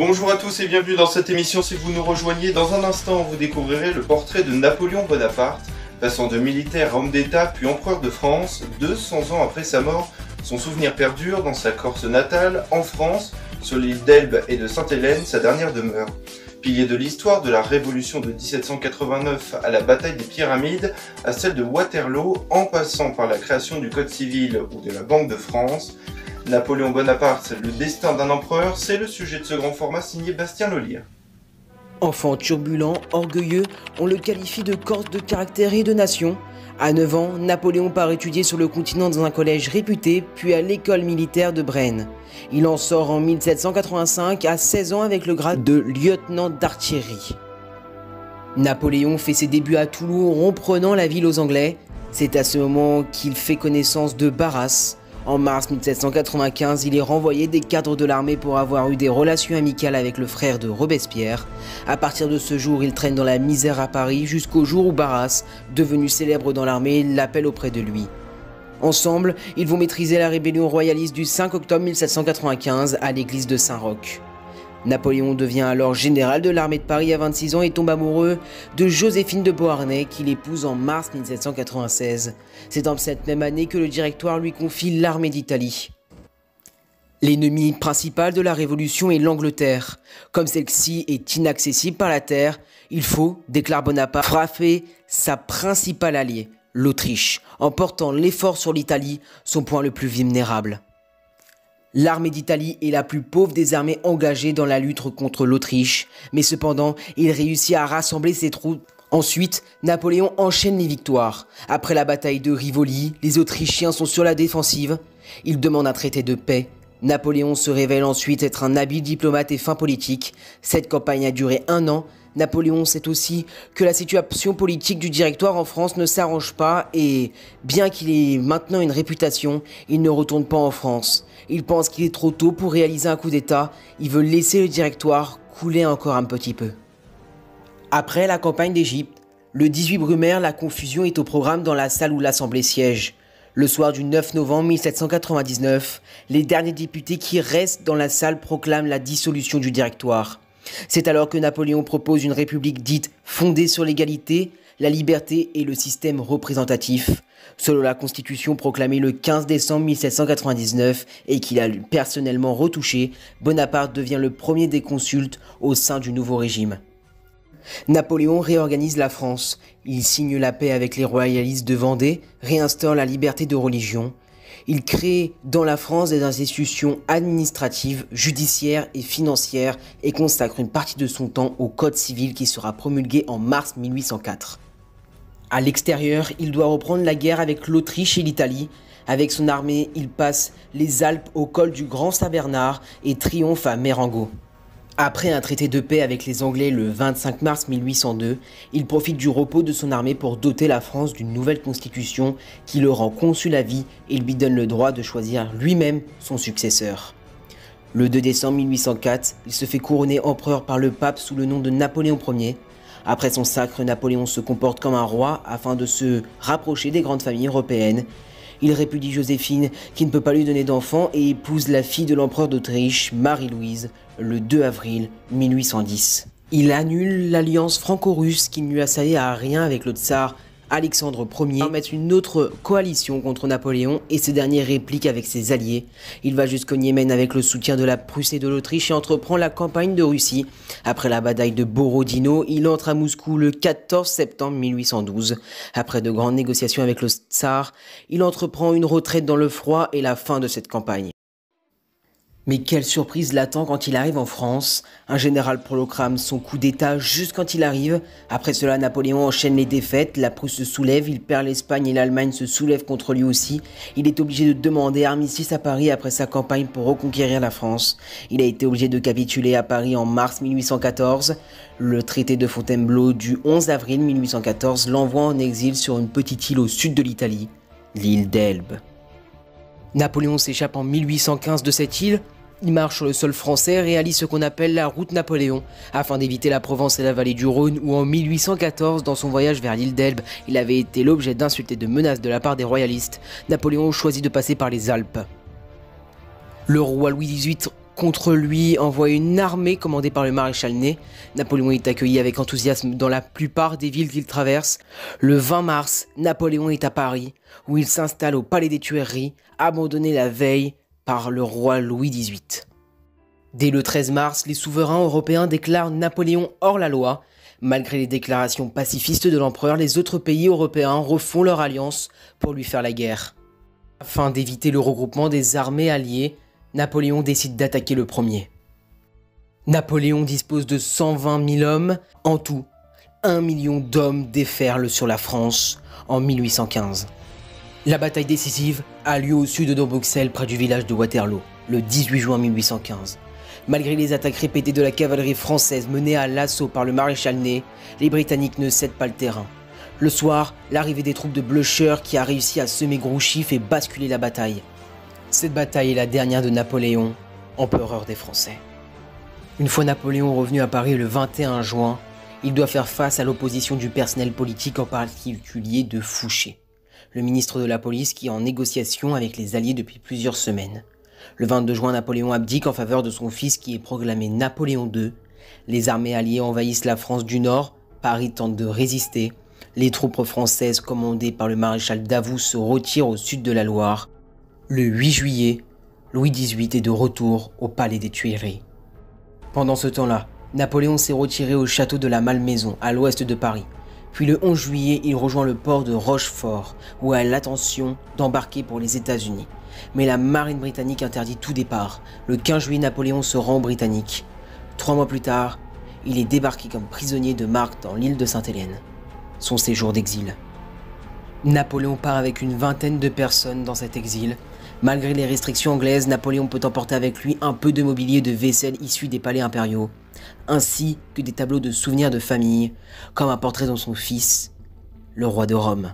Bonjour à tous et bienvenue dans cette émission. Si vous nous rejoignez, dans un instant, vous découvrirez le portrait de Napoléon Bonaparte, passant de militaire à homme d'État puis empereur de France. 200 ans après sa mort, son souvenir perdure dans sa Corse natale, en France, sur l'île d'Elbe et de Sainte-Hélène, sa dernière demeure. Pilier de l'histoire, de la Révolution de 1789 à la bataille des Pyramides, à celle de Waterloo, en passant par la création du Code civil ou de la Banque de France, Napoléon Bonaparte, le destin d'un empereur, c'est le sujet de ce grand format signé Bastien Lollier. Enfant turbulent, orgueilleux, on le qualifie de corse de caractère et de nation. À 9 ans, Napoléon part étudier sur le continent dans un collège réputé, puis à l'école militaire de Braine. Il en sort en 1785 à 16 ans avec le grade de lieutenant d'artillerie. Napoléon fait ses débuts à Toulon en prenant la ville aux Anglais. C'est à ce moment qu'il fait connaissance de Barras. En mars 1795, il est renvoyé des cadres de l'armée pour avoir eu des relations amicales avec le frère de Robespierre. À partir de ce jour, il traîne dans la misère à Paris jusqu'au jour où Barras, devenu célèbre dans l'armée, l'appelle auprès de lui. Ensemble, ils vont maîtriser la rébellion royaliste du 5 octobre 1795 à l'église de Saint-Roch. Napoléon devient alors général de l'armée de Paris à 26 ans et tombe amoureux de Joséphine de Beauharnais qu'il épouse en mars 1796. C'est dans cette même année que le Directoire lui confie l'armée d'Italie. L'ennemi principal de la Révolution est l'Angleterre. Comme celle-ci est inaccessible par la terre, il faut, déclare Bonaparte, frapper sa principale alliée, l'Autriche, en portant l'effort sur l'Italie, son point le plus vulnérable. L'armée d'Italie est la plus pauvre des armées engagées dans la lutte contre l'Autriche, mais cependant, il réussit à rassembler ses troupes. Ensuite, Napoléon enchaîne les victoires. Après la bataille de Rivoli, les Autrichiens sont sur la défensive. Il demande un traité de paix. Napoléon se révèle ensuite être un habile diplomate et fin politique. Cette campagne a duré 1 an. Napoléon sait aussi que la situation politique du Directoire en France ne s'arrange pas et, bien qu'il ait maintenant une réputation, il ne retourne pas en France. Il pense qu'il est trop tôt pour réaliser un coup d'État, il veut laisser le Directoire couler encore un petit peu. Après la campagne d'Égypte, le 18 Brumaire, la confusion est au programme dans la salle où l'Assemblée siège. Le soir du 9 novembre 1799, les derniers députés qui restent dans la salle proclament la dissolution du Directoire. C'est alors que Napoléon propose une république dite fondée sur l'égalité, la liberté et le système représentatif. Selon la Constitution proclamée le 15 décembre 1799 et qu'il a personnellement retouchée, Bonaparte devient le premier des consultes au sein du nouveau régime. Napoléon réorganise la France. Il signe la paix avec les royalistes de Vendée, réinstaure la liberté de religion. Il crée dans la France des institutions administratives, judiciaires et financières et consacre une partie de son temps au Code civil qui sera promulgué en mars 1804. À l'extérieur, il doit reprendre la guerre avec l'Autriche et l'Italie. Avec son armée, il passe les Alpes au col du Grand Saint-Bernard et triomphe à Marengo. Après un traité de paix avec les Anglais le 25 mars 1802, il profite du repos de son armée pour doter la France d'une nouvelle constitution qui le rend consul à vie et lui donne le droit de choisir lui-même son successeur. Le 2 décembre 1804, il se fait couronner empereur par le pape sous le nom de Napoléon Ier. Après son sacre, Napoléon se comporte comme un roi afin de se rapprocher des grandes familles européennes. Il répudie Joséphine, qui ne peut pas lui donner d'enfant, et épouse la fille de l'empereur d'Autriche, Marie-Louise, le 2 avril 1810. Il annule l'alliance franco-russe qui ne lui a servi à rien avec le tsar Alexandre Ier, pour mettre une autre coalition contre Napoléon et ce dernier réplique avec ses alliés. Il va jusqu'au Yémen avec le soutien de la Prusse et de l'Autriche et entreprend la campagne de Russie. Après la bataille de Borodino, il entre à Moscou le 14 septembre 1812. Après de grandes négociations avec le tsar, il entreprend une retraite dans le froid et la fin de cette campagne. Mais quelle surprise l'attend quand il arrive en France. Un général proclame son coup d'état juste quand il arrive. Après cela, Napoléon enchaîne les défaites, la Prusse se soulève, il perd l'Espagne et l'Allemagne se soulèvent contre lui aussi. Il est obligé de demander armistice à Paris après sa campagne pour reconquérir la France. Il a été obligé de capituler à Paris en mars 1814. Le traité de Fontainebleau du 11 avril 1814 l'envoie en exil sur une petite île au sud de l'Italie, l'île d'Elbe. Napoléon s'échappe en 1815 de cette île. Il marche sur le sol français et réalise ce qu'on appelle la route Napoléon, afin d'éviter la Provence et la vallée du Rhône où en 1814, dans son voyage vers l'île d'Elbe, il avait été l'objet d'insultes et de menaces de la part des royalistes. Napoléon choisit de passer par les Alpes. Le roi Louis XVIII contre lui envoie une armée commandée par le maréchal Ney. Napoléon est accueilli avec enthousiasme dans la plupart des villes qu'il traverse. Le 20 mars, Napoléon est à Paris, où il s'installe au Palais des Tuileries, abandonné la veille par le roi Louis XVIII. Dès le 13 mars, les souverains européens déclarent Napoléon hors la loi. Malgré les déclarations pacifistes de l'empereur, les autres pays européens refont leur alliance pour lui faire la guerre. Afin d'éviter le regroupement des armées alliées, Napoléon décide d'attaquer le premier. Napoléon dispose de 120 000 hommes. En tout, 1 million d'hommes déferlent sur la France en 1815. La bataille décisive a lieu au sud de Bruxelles, près du village de Waterloo, le 18 juin 1815. Malgré les attaques répétées de la cavalerie française menée à l'assaut par le maréchal Ney, les Britanniques ne cèdent pas le terrain. Le soir, l'arrivée des troupes de Blücher qui a réussi à semer Grouchy fait basculer la bataille. Cette bataille est la dernière de Napoléon, empereur des Français. Une fois Napoléon revenu à Paris le 21 juin, il doit faire face à l'opposition du personnel politique, en particulier de Fouché, le ministre de la police qui est en négociation avec les Alliés depuis plusieurs semaines. Le 22 juin, Napoléon abdique en faveur de son fils qui est proclamé Napoléon II. Les armées alliées envahissent la France du Nord, Paris tente de résister. Les troupes françaises commandées par le maréchal Davout se retirent au sud de la Loire. Le 8 juillet, Louis XVIII est de retour au Palais des Tuileries. Pendant ce temps-là, Napoléon s'est retiré au château de la Malmaison, à l'ouest de Paris. Puis le 11 juillet, il rejoint le port de Rochefort, où il a l'intention d'embarquer pour les États-Unis. Mais la marine britannique interdit tout départ. Le 15 juillet, Napoléon se rend aux Britanniques. 3 mois plus tard, il est débarqué comme prisonnier de marque dans l'île de Sainte-Hélène. Son séjour d'exil. Napoléon part avec une vingtaine de personnes dans cet exil. Malgré les restrictions anglaises, Napoléon peut emporter avec lui un peu de mobilier de vaisselle issu des palais impériaux, ainsi que des tableaux de souvenirs de famille, comme un portrait de son fils, le roi de Rome.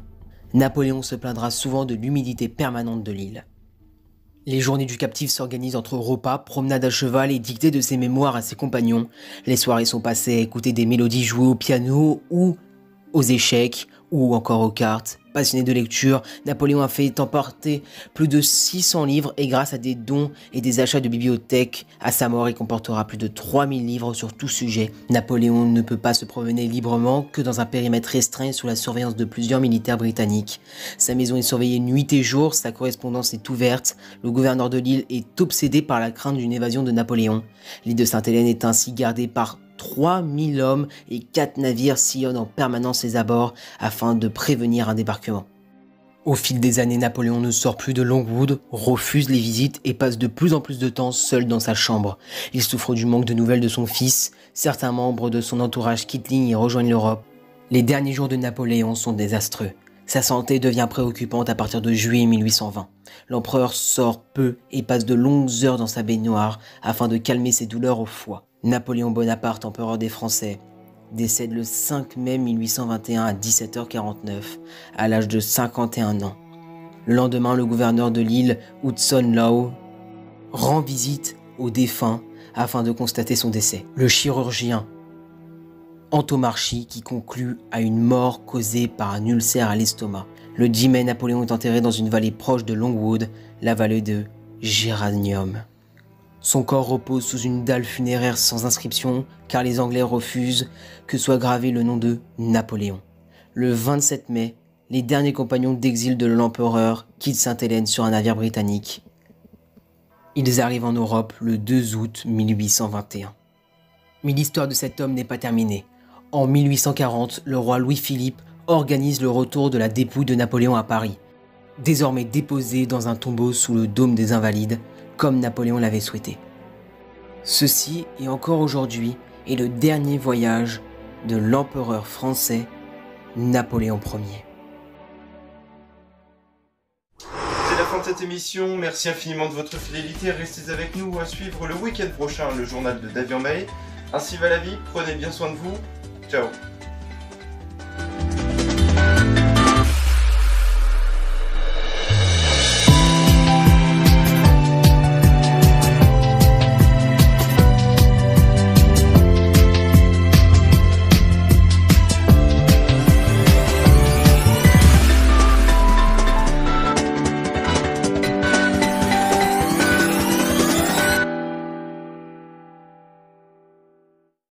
Napoléon se plaindra souvent de l'humidité permanente de l'île. Les journées du captif s'organisent entre repas, promenades à cheval et dictées de ses mémoires à ses compagnons. Les soirées sont passées à écouter des mélodies jouées au piano ou aux échecs ou encore aux cartes. Passionné de lecture, Napoléon a fait emporter plus de 600 livres et grâce à des dons et des achats de bibliothèques, à sa mort il comportera plus de 3000 livres sur tout sujet. Napoléon ne peut pas se promener librement que dans un périmètre restreint sous la surveillance de plusieurs militaires britanniques. Sa maison est surveillée nuit et jour, sa correspondance est ouverte. Le gouverneur de l'île est obsédé par la crainte d'une évasion de Napoléon. L'île de Sainte-Hélène est ainsi gardée par 3000 hommes et 4 navires sillonnent en permanence ses abords afin de prévenir un débarquement. Au fil des années, Napoléon ne sort plus de Longwood, refuse les visites et passe de plus en plus de temps seul dans sa chambre. Il souffre du manque de nouvelles de son fils. Certains membres de son entourage quittent l'île et rejoignent l'Europe. Les derniers jours de Napoléon sont désastreux. Sa santé devient préoccupante à partir de juillet 1820. L'empereur sort peu et passe de longues heures dans sa baignoire afin de calmer ses douleurs au foie. Napoléon Bonaparte, empereur des Français, décède le 5 mai 1821 à 17h49, à l'âge de 51 ans. Le lendemain, le gouverneur de l'île, Hudson Lowe, rend visite au défunt afin de constater son décès. Le chirurgien entomarchie qui conclut à une mort causée par un ulcère à l'estomac. Le 10 mai, Napoléon est enterré dans une vallée proche de Longwood, la vallée de Géranium. Son corps repose sous une dalle funéraire sans inscription car les Anglais refusent que soit gravé le nom de Napoléon. Le 27 mai, les derniers compagnons d'exil de l'empereur quittent Sainte-Hélène sur un navire britannique. Ils arrivent en Europe le 2 août 1821. Mais l'histoire de cet homme n'est pas terminée. En 1840, le roi Louis-Philippe organise le retour de la dépouille de Napoléon à Paris, désormais déposée dans un tombeau sous le dôme des Invalides, comme Napoléon l'avait souhaité. Ceci, et encore aujourd'hui, est le dernier voyage de l'empereur français Napoléon Ier. C'est la fin de cette émission, merci infiniment de votre fidélité, restez avec nous à suivre le week-end prochain le journal de Davian May. Ainsi va la vie, prenez bien soin de vous, ciao.